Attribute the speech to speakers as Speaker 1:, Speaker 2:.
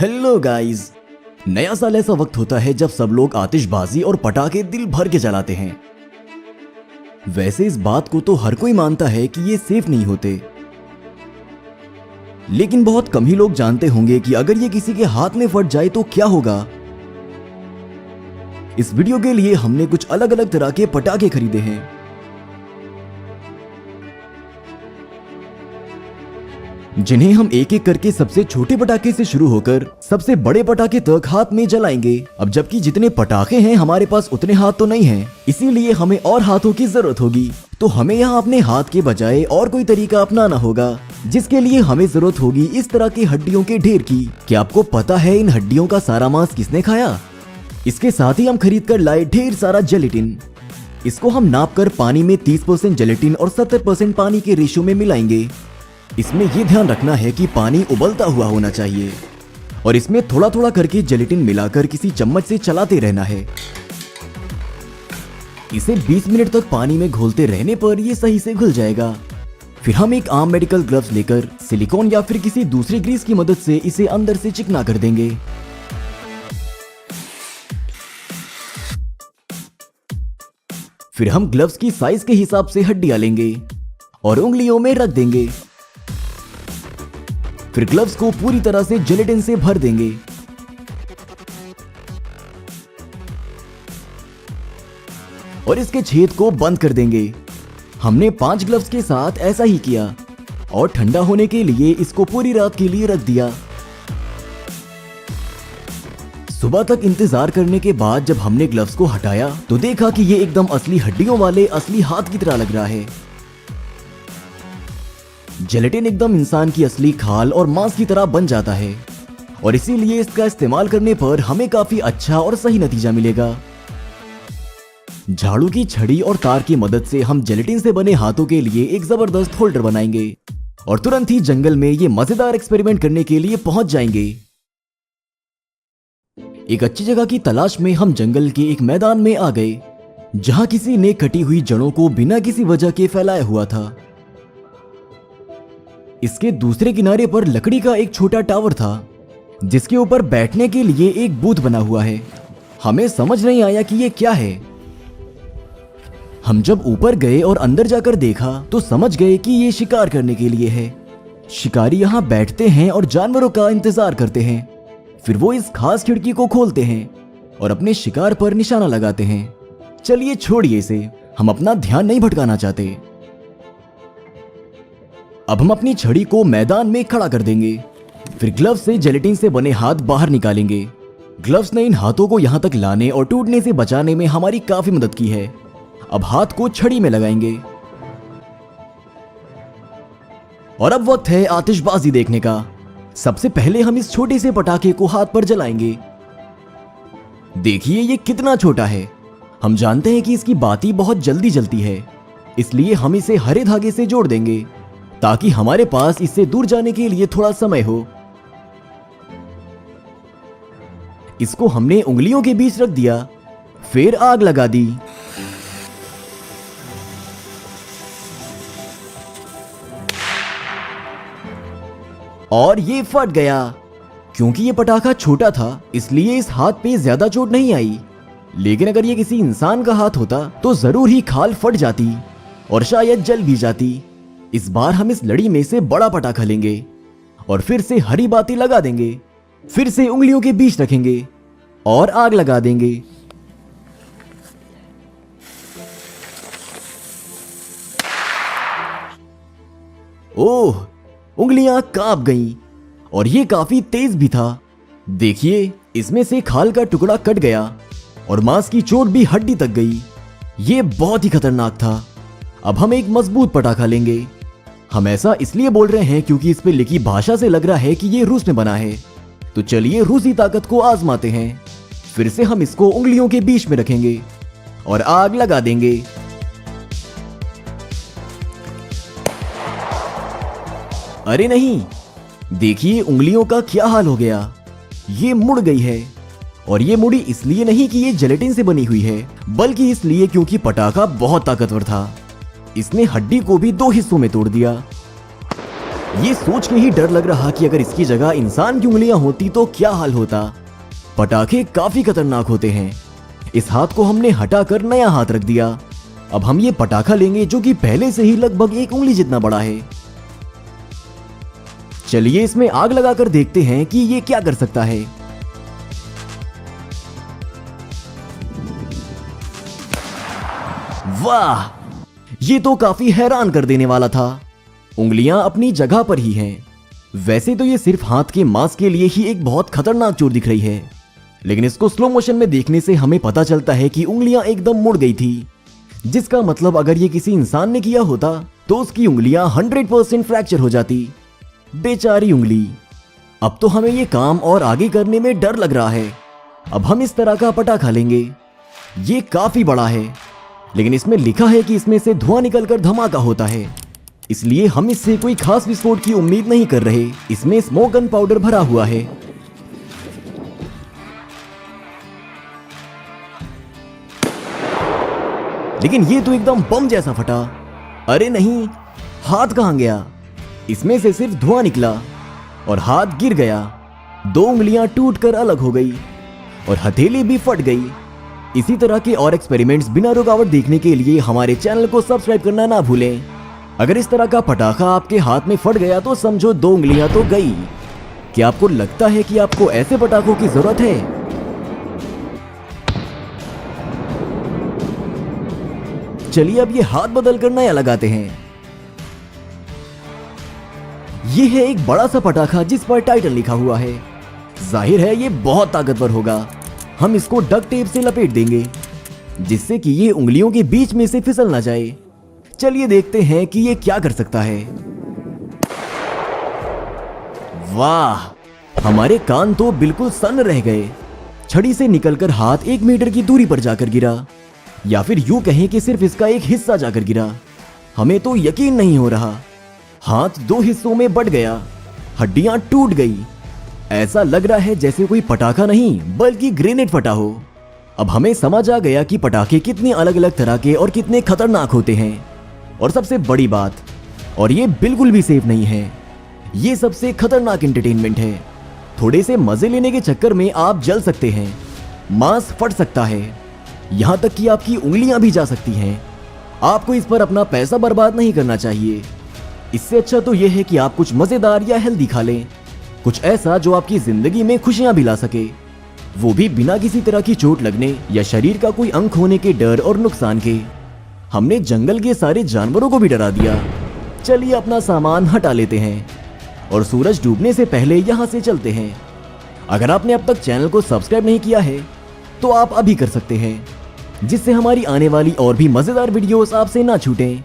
Speaker 1: Hello guys. नया साल ऐसा वक्त होता है जब सब लोग आतिशबाजी और पटाखे दिल भर के जलाते हैं। वैसे इस बात को तो हर कोई मानता है कि ये सेफ नहीं होते, लेकिन बहुत कम ही लोग जानते होंगे कि अगर ये किसी के हाथ में फट जाए तो क्या होगा। इस वीडियो के लिए हमने कुछ अलग अलग तरह के पटाखे खरीदे हैं। जिन्हें हम एक एक करके सबसे छोटे पटाखे से शुरू होकर सबसे बड़े पटाखे तक हाथ में जलाएंगे। अब जबकि जितने पटाखे हैं हमारे पास उतने हाथ तो नहीं हैं, इसीलिए हमें और हाथों की जरूरत होगी। तो हमें यहाँ अपने हाथ के बजाय और कोई तरीका अपनाना होगा, जिसके लिए हमें जरूरत होगी इस तरह की हड्डियों के ढेर की। क्या आपको पता है इन हड्डियों का सारा मांस किसने खाया? इसके साथ ही हम खरीद कर लाए ढेर सारा जेलेटिन। इसको हम नाप कर पानी में 30% जेलेटिन और 70% पानी के रेशो में मिलाएंगे। इसमें यह ध्यान रखना है कि पानी उबलता हुआ होना चाहिए और इसमें थोड़ा थोड़ा करके जेलेटिन मिलाकर किसी चम्मच से चलाते रहना है। इसे 20 मिनट तक पानी में घोलते रहने पर यह सही से घुल जाएगा। फिर हम एक आम मेडिकल ग्लव्स लेकर सिलिकॉन या फिर किसी दूसरी ग्रीस की मदद से इसे अंदर से चिकना कर देंगे। फिर हम ग्लव्स की साइज के हिसाब से हड्डियां लेंगे और उंगलियों में रख देंगे। फिर ग्लव्स को पूरी तरह से जेलेटिन से भर देंगे। और इसके छेद को बंद कर देंगे। हमने 5 ग्लव्स के साथ ऐसा ही किया और ठंडा होने के लिए इसको पूरी रात के लिए रख दिया। सुबह तक इंतजार करने के बाद जब हमने ग्लव्स को हटाया तो देखा कि ये एकदम असली हड्डियों वाले असली हाथ की तरह लग रहा है। जेलेटिन एकदम इंसान की असली खाल और मांस की तरह बन जाता है और इसीलिए इसका इस्तेमाल करने पर हमें काफी अच्छा और सही नतीजा मिलेगा। झाड़ू की छड़ी और तार की मदद से हम जेलेटिन से बने हाथों के लिए एक जबरदस्त होल्डर बनाएंगे और तुरंत ही जंगल में ये मजेदार एक्सपेरिमेंट करने के लिए पहुंच जाएंगे। एक अच्छी जगह की तलाश में हम जंगल के एक मैदान में आ गए, जहां किसी ने कटी हुई जड़ों को बिना किसी वजह के फैलाया हुआ था। इसके दूसरे किनारे पर लकड़ी का एक छोटा टावर था, जिसके ऊपर बैठने के लिए एक बूथ बना हुआ है। हमें समझ नहीं आया कि ये क्या है। हम जब ऊपर गए और अंदर जाकर देखा तो समझ गए कि ये शिकार करने के लिए है। शिकारी यहाँ बैठते हैं और जानवरों का इंतजार करते हैं। फिर वो इस खास खिड़की को खोलते हैं और अपने शिकार पर निशाना लगाते हैं। चलिए छोड़िए इसे, हम अपना ध्यान नहीं भटकाना चाहते। अब हम अपनी छड़ी को मैदान में खड़ा कर देंगे। फिर ग्लव्स से जेलेटिन से बने हाथ बाहर निकालेंगे। ग्लव्स ने इन हाथों को यहां तक लाने और टूटने से बचाने में हमारी काफी मदद की है। अब हाथ को छड़ी में लगाएंगे और अब वक्त है आतिशबाजी देखने का। सबसे पहले हम इस छोटे से पटाखे को हाथ पर जलाएंगे। देखिए ये कितना छोटा है। हम जानते हैं कि इसकी बाती बहुत जल्दी जलती है, इसलिए हम इसे हरे धागे से जोड़ देंगे ताकि हमारे पास इससे दूर जाने के लिए थोड़ा समय हो। इसको हमने उंगलियों के बीच रख दिया, फिर आग लगा दी। और ये फट गया। क्योंकि ये पटाखा छोटा था इसलिए इस हाथ पे ज्यादा चोट नहीं आई, लेकिन अगर ये किसी इंसान का हाथ होता तो जरूर ही खाल फट जाती और शायद जल भी जाती। इस बार हम इस लड़ी में से बड़ा पटाखा लेंगे और फिर से हरी बाती लगा देंगे। फिर से उंगलियों के बीच रखेंगे और आग लगा देंगे। ओह, उंगलियां कांप गईं और ये काफी तेज भी था। देखिए इसमें से खाल का टुकड़ा कट गया और मांस की चोट भी हड्डी तक गई। ये बहुत ही खतरनाक था। अब हम एक मजबूत पटाखा लेंगे। हम ऐसा इसलिए बोल रहे हैं क्योंकि इस पे लिखी भाषा से लग रहा है कि ये रूस में बना है। तो चलिए रूसी ताकत को आजमाते हैं। फिर से हम इसको उंगलियों के बीच में रखेंगे और आग लगा देंगे। अरे नहीं, देखिए उंगलियों का क्या हाल हो गया। ये मुड़ गई है और ये मुड़ी इसलिए नहीं कि ये जेलेटिन से बनी हुई है, बल्कि इसलिए क्योंकि पटाखा बहुत ताकतवर था। इसने हड्डी को भी 2 हिस्सों में तोड़ दिया। ये सोच के ही डर लग रहा कि अगर इसकी जगह इंसान की उंगलियां होती तो क्या हाल होता। पटाखे काफी खतरनाक होते हैं। इस हाथ को हमने हटाकर नया हाथ रख दिया। अब हम ये पटाखा लेंगे जो कि पहले से ही लगभग 1 उंगली जितना बड़ा है। चलिए इसमें आग लगाकर देखते हैं कि ये क्या कर सकता है। वाह, ये तो काफी हैरान कर देने वाला था। उंगलियां अपनी जगह पर ही हैं। वैसे तो ये सिर्फ हाथ के मांस के लिए ही एक बहुत खतरनाक चोट दिख रही है, लेकिन इसको स्लो मोशन में देखने से हमें पता चलता है कि उंगलियां एकदम मुड़ गई थी, जिसका मतलब अगर ये किसी इंसान ने किया होता तो उसकी उंगलियां 100% फ्रैक्चर हो जाती। बेचारी उंगली। अब तो हमें ये काम और आगे करने में डर लग रहा है। अब हम इस तरह का पटाखा लेंगे। ये काफी बड़ा है, लेकिन इसमें लिखा है कि इसमें से धुआं निकलकर धमाका होता है, इसलिए हम इससे कोई खास विस्फोट की उम्मीद नहीं कर रहे। इसमें स्मोक गन पाउडर भरा हुआ है। लेकिन ये तो एकदम बम जैसा फटा। अरे नहीं, हाथ कहां गया? इसमें से सिर्फ धुआं निकला और हाथ गिर गया। 2 उंगलियां टूटकर अलग हो गई और हथेली भी फट गई। इसी तरह के और एक्सपेरिमेंट्स बिना रुकावट देखने के लिए हमारे चैनल को सब्सक्राइब करना ना भूलें। अगर इस तरह का पटाखा आपके हाथ में फट गया तो समझो 2 उंगलियां तो गई। क्या आपको लगता है कि आपको ऐसे पटाखों की जरूरत है? चलिए अब ये हाथ बदल कर नया लगाते हैं। ये है एक बड़ा सा पटाखा जिस पर टाइटल लिखा हुआ है। जाहिर है ये बहुत ताकतवर होगा। हम इसको डक टेप से लपेट देंगे जिससे कि ये उंगलियों के बीच में से फिसल ना जाए। चलिए देखते हैं कि ये क्या कर सकता है। वाह, हमारे कान तो बिल्कुल सन्न रह गए। छड़ी से निकलकर हाथ 1 मीटर की दूरी पर जाकर गिरा, या फिर यूं कहें कि सिर्फ इसका एक हिस्सा जाकर गिरा। हमें तो यकीन नहीं हो रहा। हाथ 2 हिस्सों में बट गया, हड्डियां टूट गई। ऐसा लग रहा है जैसे कोई पटाखा नहीं बल्कि ग्रेनेड फटा हो। अब हमें समझ आ गया कि पटाखे कितने अलग अलग तरह के और कितने खतरनाक होते हैं। और सबसे बड़ी बात, और ये बिल्कुल भी सेफ नहीं है, ये सबसे खतरनाक एंटरटेनमेंट है। थोड़े से मजे लेने के चक्कर में आप जल सकते हैं, मांस फट सकता है, यहां तक कि आपकी उंगलियां भी जा सकती हैं। आपको इस पर अपना पैसा बर्बाद नहीं करना चाहिए। इससे अच्छा तो यह है कि आप कुछ मजेदार या हेल्दी खा लें, कुछ ऐसा जो आपकी जिंदगी में खुशियां भी ला सके, वो भी बिना किसी तरह की चोट लगने या शरीर का कोई अंग होने के डर और नुकसान के। हमने जंगल के सारे जानवरों को भी डरा दिया। चलिए अपना सामान हटा लेते हैं और सूरज डूबने से पहले यहां से चलते हैं। अगर आपने अब तक चैनल को सब्सक्राइब नहीं किया है तो आप अभी कर सकते हैं, जिससे हमारी आने वाली और भी मजेदार वीडियोस आपसे ना छूटें।